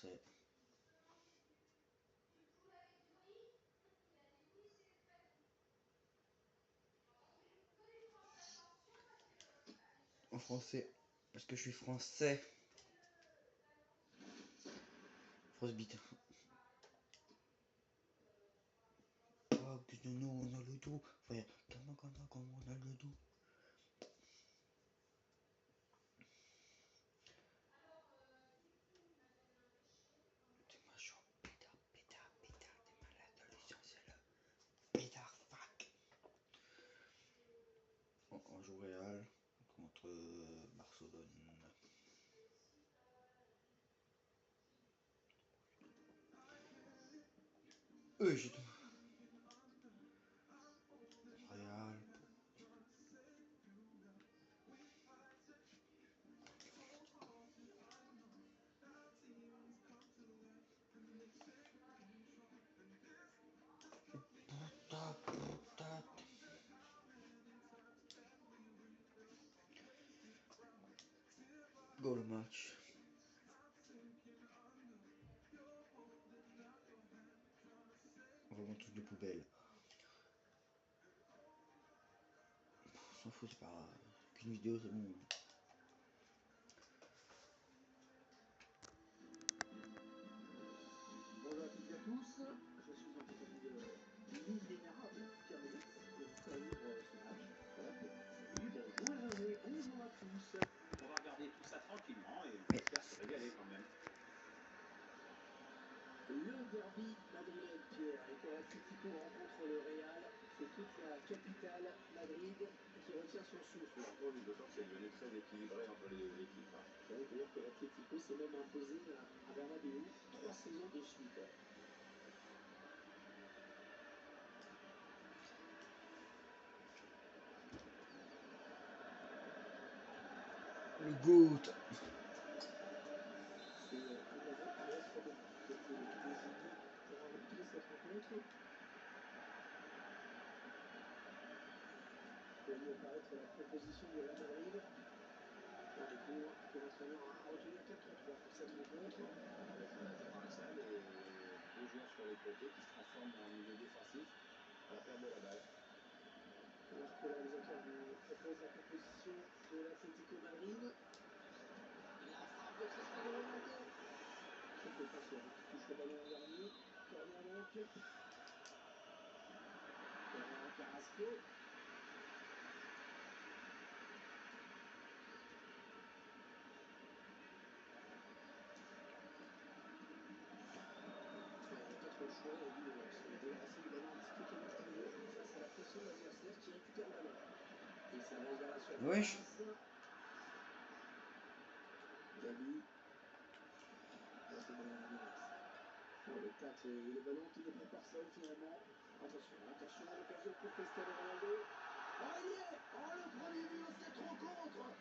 français. En français, parce que je suis français. Frostbite. Oh, que de nous, on a le dos. Enfin, comment on a le dos. T'es machin, pétard, t'es malade, l'essentiel. Pétard, fuck. On joue Real contre Barcelone. J'ai tout. Real. Go le match. Vraiment tous de poubelle. On s'en fout, c'est pas grave. Qu'une vidéo, c'est bon. Bonjour à toutes et à tous, je suis en compagnie de l'inénarrable Pierre-Mélix et vous ferez vivre ce match. Voilà, salut, bonjour Hervé, bonjour à tous. On va regarder tout ça tranquillement et on espère se régaler quand même. Le derby madrilène, Pierre, et quand l'Atlético rencontre le Real, c'est toute la capitale Madrid qui retient son souffle. Oui, d'autant que c'est devenu très équilibré entre les deux équipes. Il faut dire que l'Atlético s'est même imposé à Bernabéu 3 saisons de suite. Le GOAT. C'est Alvaro Carlos Romero qui a été désigné pour arbitrer cette rencontre. Pour lui apparaître la proposition du Real Madrid. Dans les cours que l'entraîneur a retenu à 4-3 pour cette rencontre. Latéral et deux joueurs sur les côtés qui se transforment en milieu défensif à la perte de la balle. Alors que le réalisateur lui propose la proposition de l'Atlético Madrid. La frappe de Cristiano Ronaldo. C'est le passeur qui touche le ballon en dernier. Corner donc. Corner Carrasco. Pas trop le choix, il a dû se débarrasser du ballon un petit peu comme extérieur face à la pression de l'adversaire qui récupère le ballon. Et ça va vers la surface. Wesh. Gabi. Pour le tacle et le ballon qui n'est pas personne finalement. Attention, attention, l'occasion pour Cristiano Ronaldo. Oh, il y est. Oh, le premier but de cette rencontre.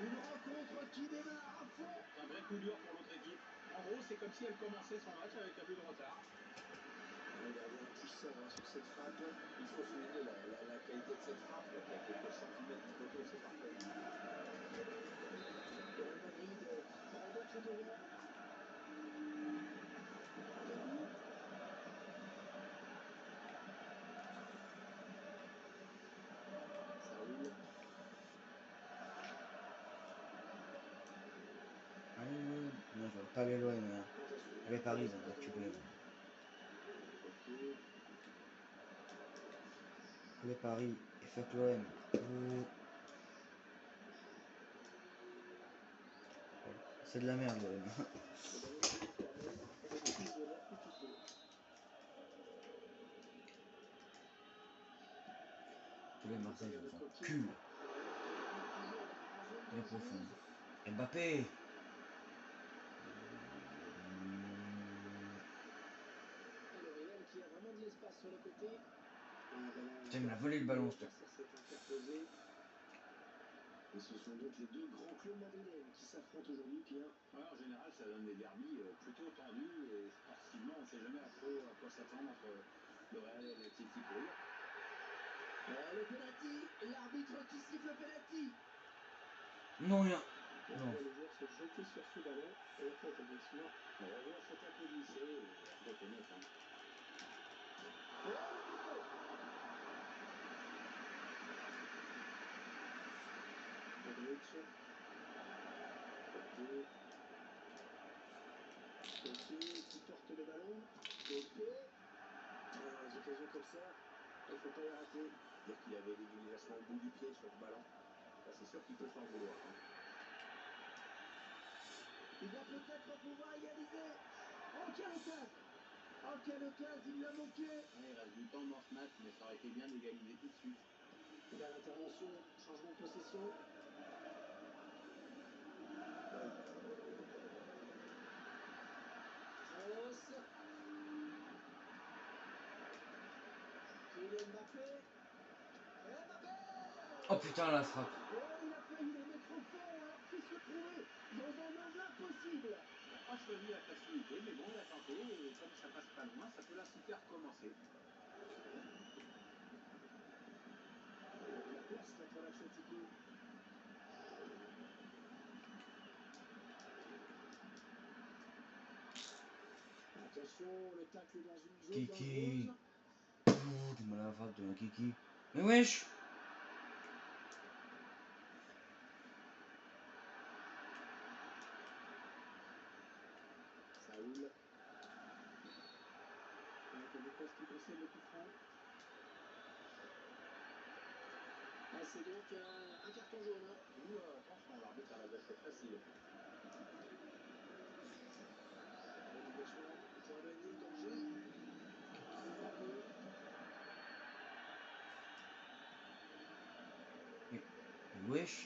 Une rencontre qui démarre à fond. Un vrai coup dur pour l'autre équipe. En gros, c'est comme si elle commençait son match avec un peu de retard. Regardez qui sort sur cette frappe. Il faut souligner la qualité de cette frappe, qui a quelques centimètres du poteau, c'est parfait. Le Real Madrid qui prend donc le devant. Gabi. Saoul. Allez, non, je vais pas aller loin, mais. Allez, Paris, on va tuer. Allez, Paris, et fuck l'OM. C'est de la merde, l'OM. Le ballon qui est fermé avec plus de l'Atlético. Tous les Marseillais, ils sont cul. Bien profond. Mbappé. Et le Real qui a vraiment de l'espace sur le côté. Putain, il m'a volé le ballon, ce s'est interposé. Et ce sont donc les deux grands clubs madrilènes qui s'affrontent aujourd'hui, Pierre. Ouais, en général, ça donne des derbies plutôt tendus et sportivement, on ne sait jamais trop à quoi s'attendre entre le Real et l'Atlético. Le penalty, l'arbitre qui siffle le penalty. Non, rien. Non. Les joueurs se jeter sur ce ballon. Et la tête, effectivement. Le revers s'est un peu glissé et la faute est nette. Et le but! Modric. Côté. Côté qui porte le ballon. Côté. Dans les occasions comme ça, il ne faut pas les rater. Dire qu'il avait l'utilisation au bout du pied sur ce ballon, là, c'est sûr qu'il peut s'en vouloir. Il va peut-être pouvoir égaliser. Oh, quelle occasion! Oh, quelle occasion, il l'a manqué! Ouais, il reste du temps dans ce match, mais ça aurait été bien d'égaliser tout de suite. Il y a l'intervention, changement de possession. Kroos. Kylian Mbappé. Et Mbappé! Oh putain, la frappe. Oh, il a failli les mettre au fond alors qu'il se trouvait dans un angle impossible. Il n'a pas choisi la facilité, mais bon, il a tenté, et comme ça passe pas loin, ça peut l'inciter à recommencer. La place là pour l'Atlético. Attention, le tacle dans une zone Kiki. dangereuse. Du mal à la frappe de la Kiki. Mais wesh. Saoul. Avec le Lucas qui possède le coup franc. Ah, c'est donc un carton jaune. Ouh, attention, l'arbitre a la gâchette facile. Le dégagement pour éloigner le danger. Mbappé. Mais wesh.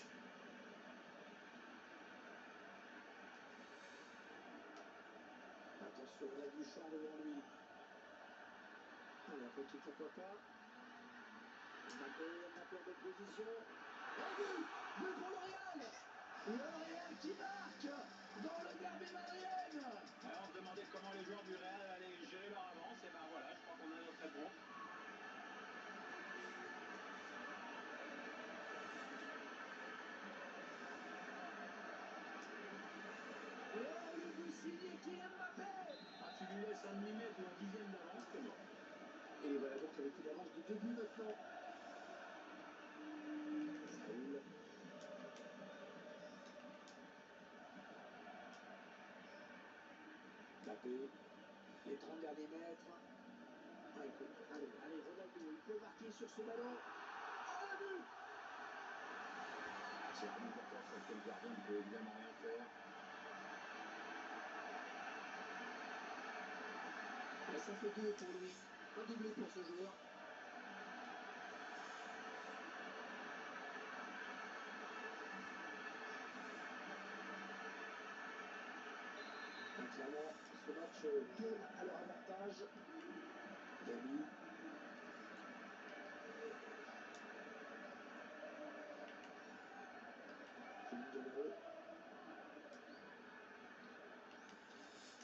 Attention, il a du champ devant lui. Allez, après tout, pourquoi pas. Mbappé en bonne position. Et but! But pour L'Oréal! L'Oréal qui marque dans le derby madrienne! Alors, on se demandait comment les joueurs du Real allaient gérer leur avance, et ben voilà, je crois qu'on a notre réponse. Oh, le but signé Kylian Mbappé! Ah, tu lui laisses un demi-mètre ou un dixième d'avance, c'est mort. Et voilà donc avec une avance de 2 buts maintenant. Saoul. Mbappé. Les 30 derniers mètres. Ah, allez, Ronaldo, il peut marquer sur ce ballon. Oh, le but! Ah, c'est vraiment pas ça que le gardien ne peut évidemment rien faire. Et ça fait 2 pour lui. Un doublé pour ce joueur. Clairement, ce match tourne à leur avantage. Gabi. Philippe Demeuro.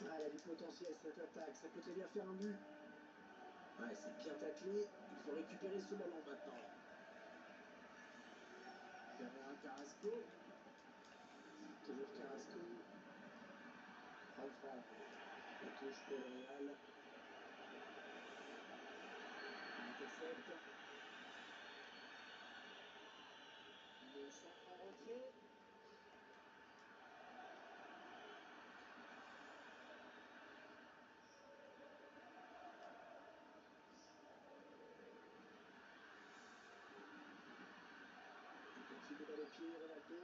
Ah, elle a du potentiel cette attaque, ça peut très bien faire un but. Ouais, c'est bien taclé, il faut récupérer ce ballon maintenant. Derrière Carrasco. Toujours Carrasco. Franck. La touche pour le Real. Il intercepte. Le centre en retrait. Petit de balle au pied, Ronaldo.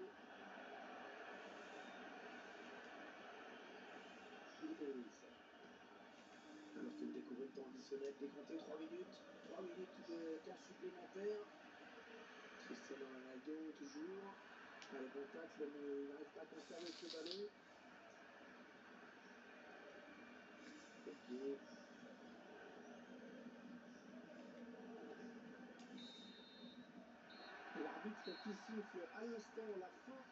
Gilles. Alors qu'il découvre une temps additionnel décompté 3 minutes. 3 minutes de temps supplémentaire. Cristiano Ronaldo toujours. Allez, bon tacle, mais il n'arrive pas à conserver ce ballon. Au pied. L'arbitre qui siffle à l'instant la fin.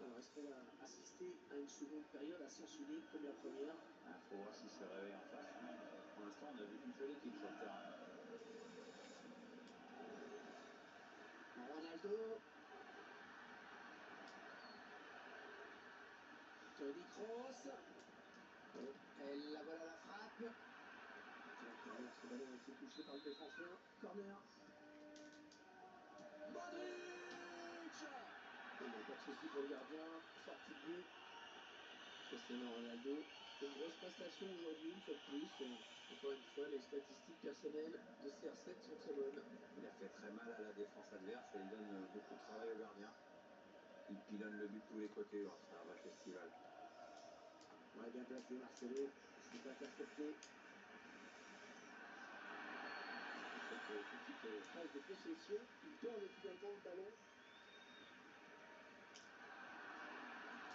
Alors, est-ce qu'on va assister à une seconde période à sens unique comme la première? Il faut voir si se réveille en face. seule équipe sur le terrain. Ronaldo. Toni Kroos. Oh, elle la voilà la frappe. Directement, ce ballon a été touché par le défenseur. Corner. Modric. Il n'y a pas de souci pour le gardien. Sortie de but. Cristiano Ronaldo. Une grosse prestation aujourd'hui, une fois de plus. Encore une fois, les statistiques personnelles de CR7 sont très bonnes. Il a fait très mal à la défense adverse et il donne beaucoup de travail au gardien. Il pilonne le but de tous les côtés. C'est un vrai festival. Ouais, bien placé Marcelo. C'est pas intercepté. Cette petite phase de possession, il perd finalement le ballon.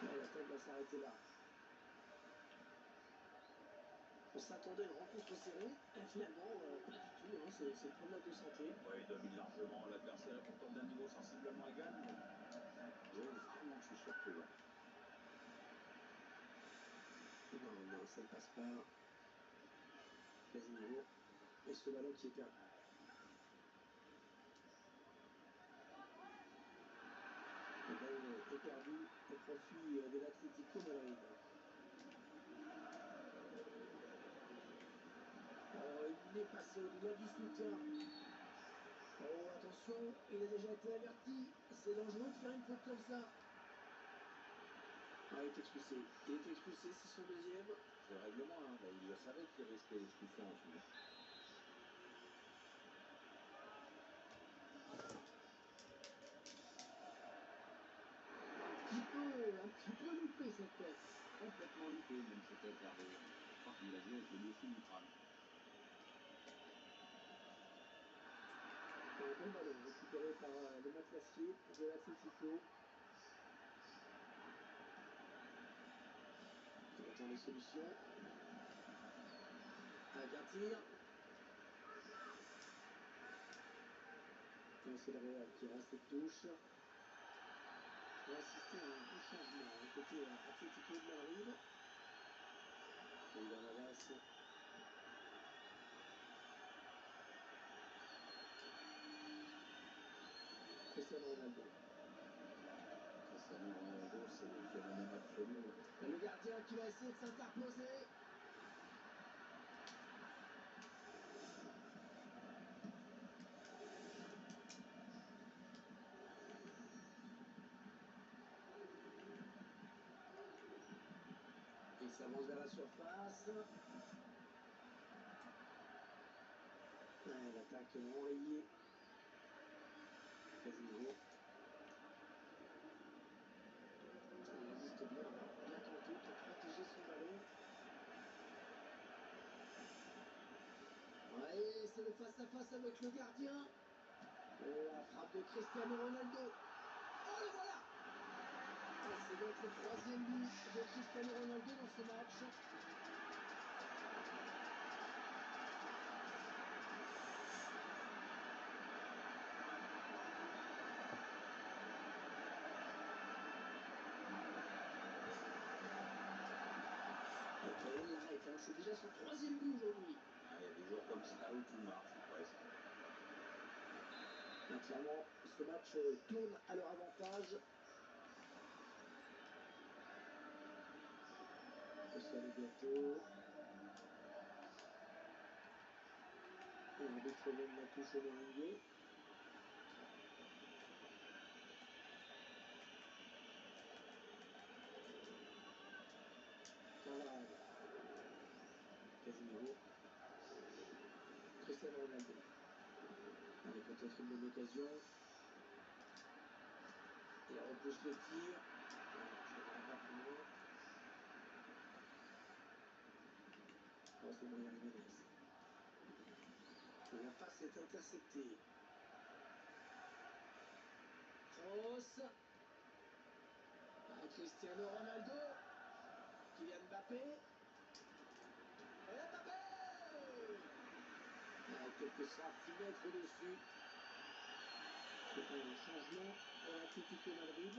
Ouais, l'attaque va s'arrêter là. On s'attendait à une rencontre serrée, et finalement, pas du tout. Hein. C'est promenade de santé. Ouais, il domine largement. L'adversaire est pourtant d'un niveau sensiblement égal, mais vraiment, je suis surpris. Ouais. Non, ça ne passe pas. Casemiro. Et ce ballon qui est perdu. Le ballon est perdu au profit de l'Atlético Madrid. Oh, il est passé au-delà du soutien. Oh, attention, il a déjà été averti. C'est dangereux de faire une faute comme ça. Ah, il est expulsé. Il est expulsé, c'est son deuxième. C'est le règlement, hein. Il le savait qu'il risquait l'expulsion ensuite. Un petit peu loupé cette tête. Complètement loupé, même cette Hervé. Je crois qu'il l'a joué avec le dessus du crâne. Un bon ballon récupéré par le matelassier de l'Atlético. On attend les solutions. Avec un tir. C'est le Real qui aura cette touche. On va assister à un bon changement côté Atlético de Madrid. Keylor Navas. Cristiano Ronaldo. Cristiano Ronaldo, c'est le phénomène absolu. Et le gardien qui va essayer de s'interposer. Il s'avance vers la surface. Ouais, l'attaque enrayée. Casemiro. Il résiste bien, bien tenté pour protéger son ballon. Ouais, c'est le face-à-face avec le gardien. La frappe de Cristiano Ronaldo. Oh, le voilà! C'est donc le troisième but de Cristiano Ronaldo dans ce match. Et il l'arrête, hein. C'est déjà son troisième but aujourd'hui. Ah, il y a des jours comme ça où tout marche, ou presque. Là, clairement, ce match tourne à leur avantage. Cristiano bientôt. L'arbitre donne la touche au Merengue. Carvajal. Casemiro. Cristiano Ronaldo. Allez, peut-être une bonne occasion. Il repousse le tir. Ça n'ira pas plus loin. Oh, c'est Mario Jiménez. La passe est interceptée. Kroos. Cristiano Ronaldo. Kylian Mbappé. Et Mbappé. Quelques centimètres au-dessus. C'est un changement pour l'Atlético Madrid.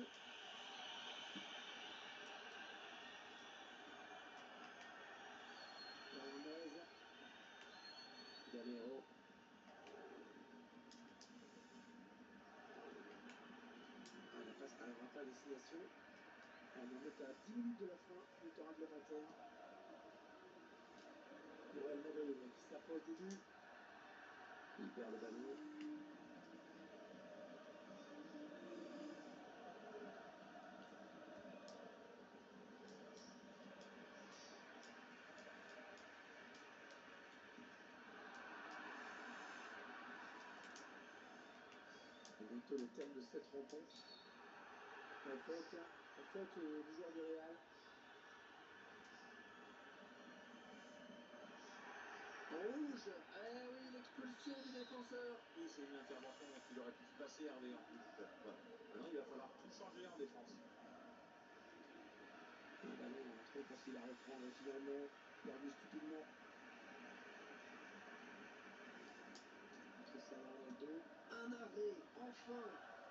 Hernandez. Gamero. Ah, la passe n'arrivera pas à destination. On en est à 10 minutes de la fin du temps réglementaire. Noël Madrid qui s'approche du but. Il perd le ballon. C'est bientôt le terme de cette rencontre. La faute du joueur du Real. Rouge. Eh oui, l'expulsion du défenseur. Oui, c'est une intervention qu'il aurait pu se passer, Hervé, en plus. Voilà. Maintenant, il va falloir tout changer en défense. Le ballon très facile à reprendre finalement. Perdu stupidement. Cristiano Ronaldo. Un arrêt.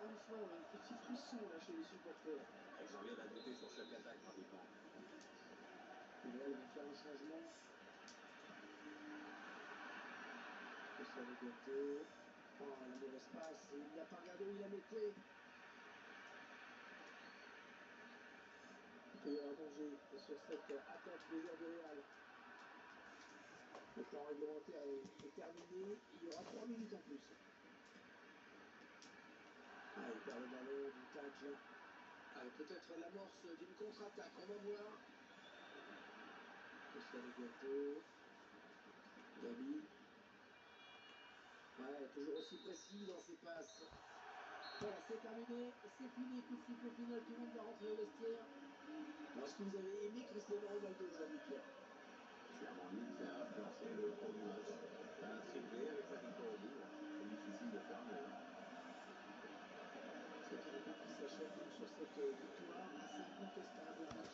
Enfin un petit frisson là chez les supporters. Ils ont rien à douter sur chaque attaque, pratiquement. Le Real va faire un changement. Cristiano Ronaldo. Oh, la mauvaise passe. Il n'a pas regardé où il la mettait. Il peut y avoir danger sur cette attaque des joueurs du Real. Le temps réglementaire est terminé. Il y aura 3 minutes en plus. Ah, il perd le ballon du tacle. Allez, peut-être l'amorce d'une contre-attaque. On va voir. Cristiano Ronaldo. Gabi. Ouais, toujours aussi précis dans ses passes. Voilà, c'est terminé. C'est fini. Coup de sifflet final. Tout le monde va rentrer au vestiaire. Bon, est-ce que vous avez aimé Cristiano Ronaldo aujourd'hui, Pierre? Clairement, lui qui a influencé le cours du match. Il a un triplé avec la victoire au bout. C'est difficile de faire mieux. C'est une équipe qui s'achève donc sur cette victoire assez incontestable, un match